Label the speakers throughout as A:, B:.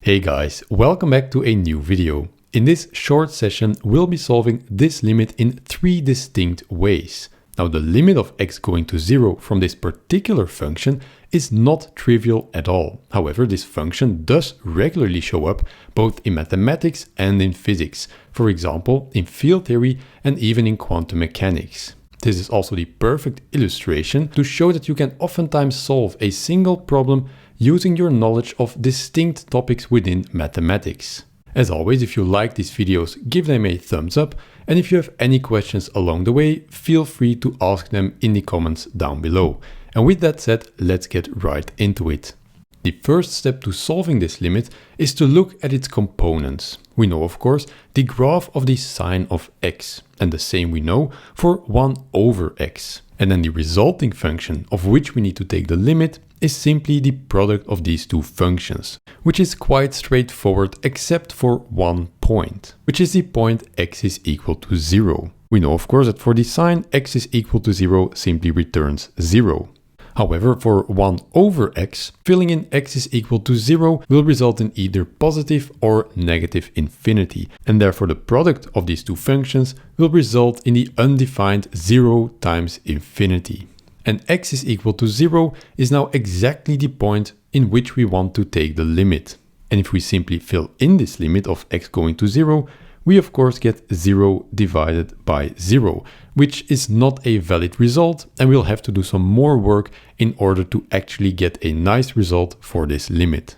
A: Hey guys, welcome back to a new video. In this short session, we'll be solving this limit in three distinct ways. Now, the limit of x going to 0 from this particular function is not trivial at all. However, this function does regularly show up both in mathematics and in physics. For example, in field theory and even in quantum mechanics. This is also the perfect illustration to show that you can oftentimes solve a single problem using your knowledge of distinct topics within mathematics. As always, if you like these videos, give them a thumbs up, and if you have any questions along the way, feel free to ask them in the comments down below. And with that said, let's get right into it. The first step to solving this limit is to look at its components. We know, of course, the graph of the sine of x, and the same we know for 1 over x. And then the resulting function, of which we need to take the limit, is simply the product of these two functions, which is quite straightforward except for one point, which is the point x is equal to 0. We know, of course, that for the sine, x is equal to 0 simply returns 0. However, for 1 over x, filling in x is equal to 0 will result in either positive or negative infinity, and therefore the product of these two functions will result in the undefined 0 times infinity. And x is equal to 0 is now exactly the point in which we want to take the limit. And if we simply fill in this limit of x going to 0, we of course get 0 divided by 0, which is not a valid result, and we'll have to do some more work in order to actually get a nice result for this limit.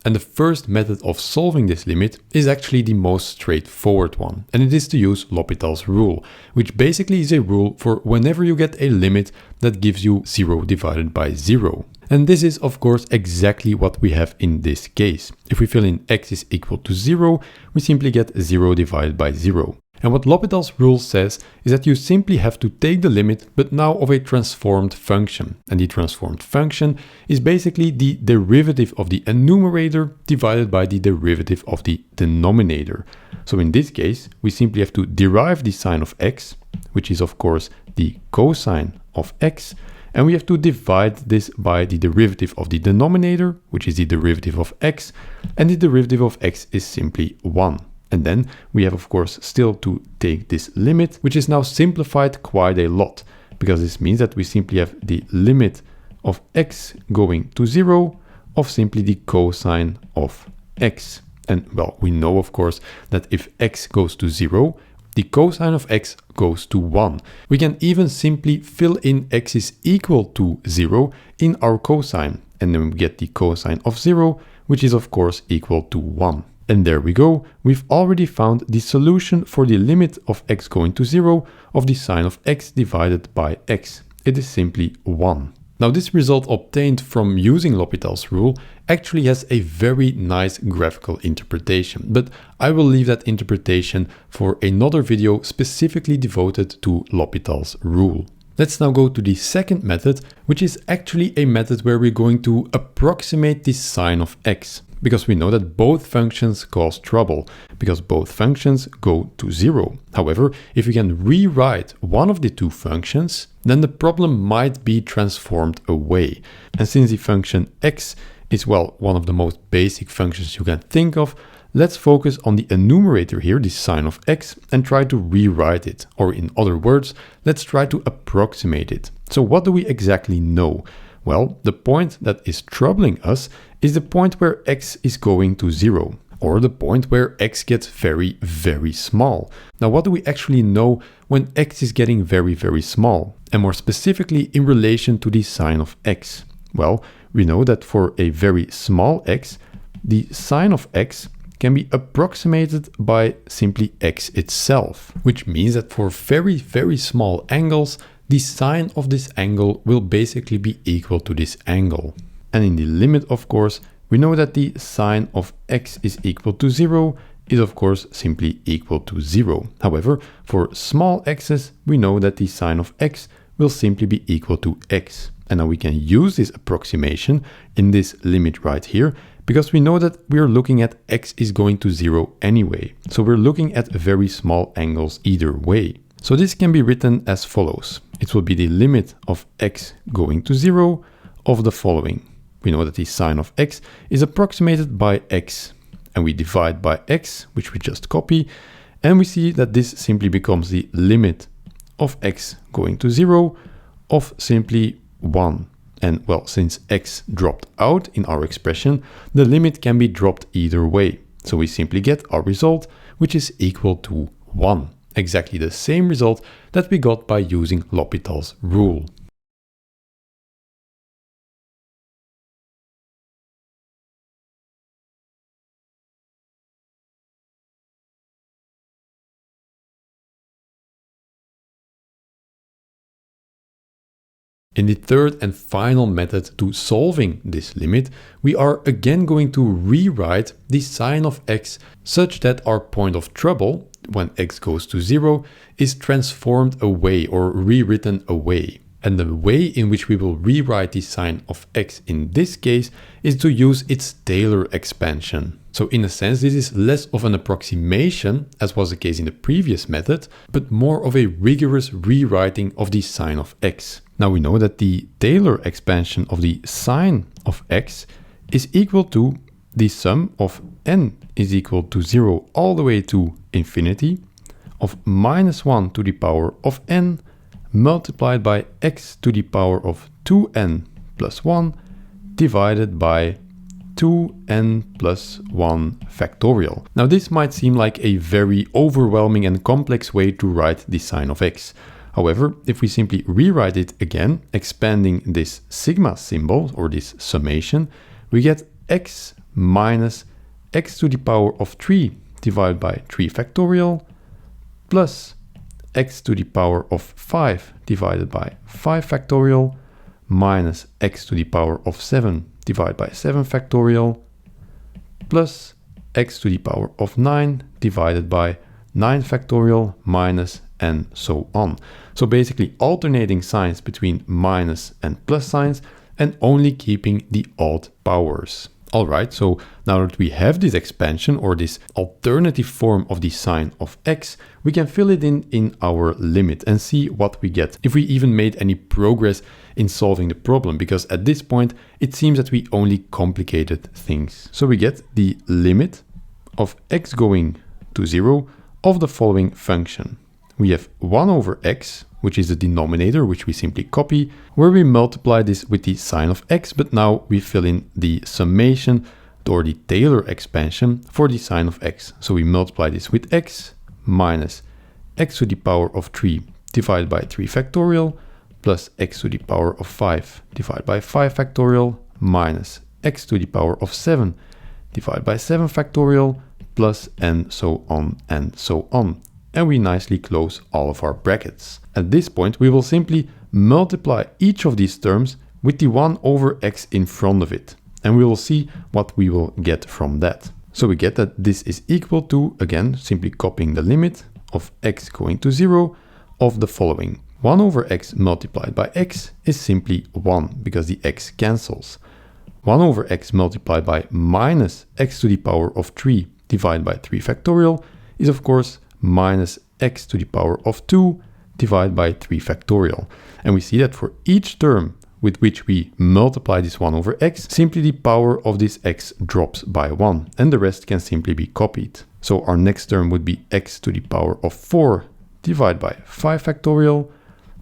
A: And the first method of solving this limit is actually the most straightforward one, and it is to use L'Hopital's rule, which basically is a rule for whenever you get a limit that gives you 0 divided by 0. And this is of course exactly what we have in this case. If we fill in x is equal to 0, we simply get 0 divided by 0. And what L'Hopital's rule says is that you simply have to take the limit, but now of a transformed function. And the transformed function is basically the derivative of the numerator divided by the derivative of the denominator. So in this case, we simply have to derive the sine of x, which is of course the cosine of x, and we have to divide this by the derivative of the denominator, which is the derivative of x, and the derivative of x is simply 1. And then we have, of course, still to take this limit, which is now simplified quite a lot, because this means that we simply have the limit of x going to 0 of simply the cosine of x. And well, we know, of course, that if x goes to 0, the cosine of x goes to 1. We can even simply fill in x is equal to 0 in our cosine, and then we get the cosine of 0, which is of course equal to 1. And there we go, we've already found the solution for the limit of x going to 0 of the sine of x divided by x. It is simply 1. Now, this result obtained from using L'Hopital's rule actually has a very nice graphical interpretation, but I will leave that interpretation for another video specifically devoted to L'Hopital's rule. Let's now go to the second method, which is actually a method where we're going to approximate the sine of x. Because we know that both functions cause trouble, because both functions go to 0. However, if we can rewrite one of the two functions, then the problem might be transformed away. And since the function x is, well, one of the most basic functions you can think of, let's focus on the enumerator here, the sine of x, and try to rewrite it. Or in other words, let's try to approximate it. So what do we exactly know? Well, the point that is troubling us is the point where x is going to 0, or the point where x gets very, very small. Now, what do we actually know when x is getting very, very small? And more specifically in relation to the sine of x? Well, we know that for a very small x, the sine of x can be approximated by simply x itself, which means that for very, very small angles, the sine of this angle will basically be equal to this angle. And in the limit, of course, we know that the sine of x is equal to 0 is of course simply equal to 0. However, for small x's, we know that the sine of x will simply be equal to x. And now we can use this approximation in this limit right here, because we know that we're looking at x is going to 0 anyway. So we're looking at very small angles either way. So this can be written as follows. It will be the limit of x going to 0 of the following. we know that the sine of x is approximated by x, and we divide by x, which we just copy, and we see that this simply becomes the limit of x going to 0 of simply 1. And well, since x dropped out in our expression, the limit can be dropped either way. So we simply get our result, which is equal to 1. Exactly the same result that we got by using L'Hopital's rule. In the third and final method to solving this limit, we are again going to rewrite the sine of x such that our point of trouble, when x goes to 0, is transformed away or rewritten away. And the way in which we will rewrite the sine of x in this case is to use its Taylor expansion. So in a sense, this is less of an approximation, as was the case in the previous method, but more of a rigorous rewriting of the sine of x. Now we know that the Taylor expansion of the sine of x is equal to the sum of n is equal to 0 all the way to infinity of minus 1 to the power of n multiplied by x to the power of 2n plus 1 divided by 2n plus 1 factorial. Now this might seem like a very overwhelming and complex way to write the sine of x. However, if we simply rewrite it again, expanding this sigma symbol or this summation, we get x minus x to the power of 3 divided by 3 factorial plus x to the power of 5 divided by 5 factorial minus x to the power of 7 divided by 7 factorial plus x to the power of 9 divided by 9 factorial minus and so on. So basically alternating signs between minus and plus signs and only keeping the odd powers. Alright, so now that we have this expansion or this alternative form of the sine of x, we can fill it in our limit and see what we get, if we even made any progress in solving the problem, because at this point it seems that we only complicated things. So we get the limit of x going to 0 of the following function. We have 1 over x, which is the denominator, which we simply copy, where we multiply this with the sine of x, but now we fill in the summation or the Taylor expansion for the sine of x. So we multiply this with x minus x to the power of 3 divided by 3 factorial plus x to the power of 5 divided by 5 factorial minus x to the power of 7 divided by 7 factorial plus and so on and so on. And we nicely close all of our brackets. At this point, we will simply multiply each of these terms with the 1 over x in front of it. And we will see what we will get from that. So we get that this is equal to, again, simply copying the limit of x going to 0 of the following. 1 over x multiplied by x is simply 1 because the x cancels. 1 over x multiplied by minus x to the power of 3 divided by 3 factorial is of course minus x to the power of 2 divided by 3 factorial. And we see that for each term with which we multiply this 1 over x, simply the power of this x drops by 1, and the rest can simply be copied. So our next term would be x to the power of 4 divided by 5 factorial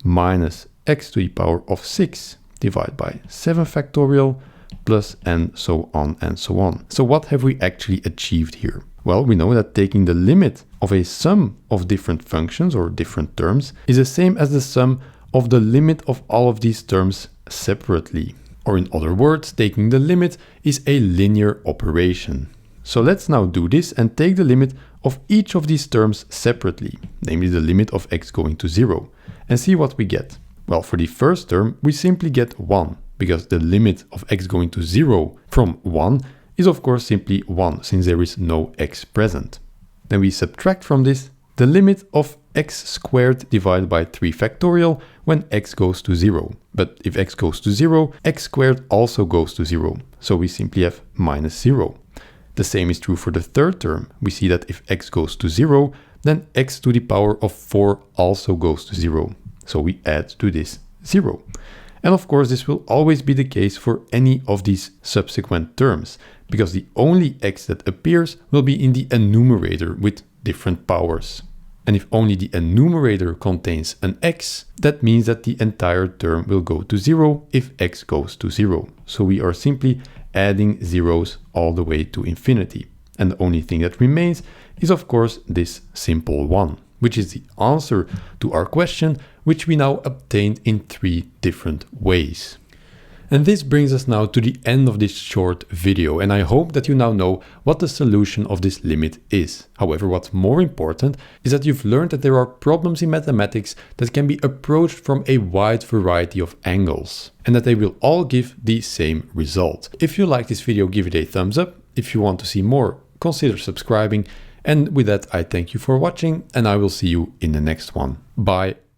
A: minus x to the power of 6 divided by 7 factorial plus and so on and so on. So what have we actually achieved here? Well, we know that taking the limit of a sum of different functions or different terms is the same as the sum of the limit of all of these terms separately. Or in other words, taking the limit is a linear operation. So let's now do this and take the limit of each of these terms separately, namely the limit of x going to 0, and see what we get. Well, for the first term, we simply get 1, because the limit of x going to 0 from 1 is of course simply 1, since there is no x present. Then we subtract from this the limit of x squared divided by 3 factorial when x goes to 0. But if x goes to 0, x squared also goes to 0. So we simply have minus 0. The same is true for the third term. We see that if x goes to 0, then x to the power of 4 also goes to 0. So we add to this 0. And of course, this will always be the case for any of these subsequent terms, because the only x that appears will be in the enumerator with different powers. And if only the enumerator contains an x, that means that the entire term will go to 0 if x goes to 0. So we are simply adding zeros all the way to infinity. And the only thing that remains is of course this simple one, which is the answer to our question, which we now obtained in 3 different ways. And this brings us now to the end of this short video, and I hope that you now know what the solution of this limit is. However, what's more important is that you've learned that there are problems in mathematics that can be approached from a wide variety of angles, and that they will all give the same result. If you like this video, give it a thumbs up. If you want to see more, consider subscribing. And with that, I thank you for watching, and I will see you in the next one. Bye.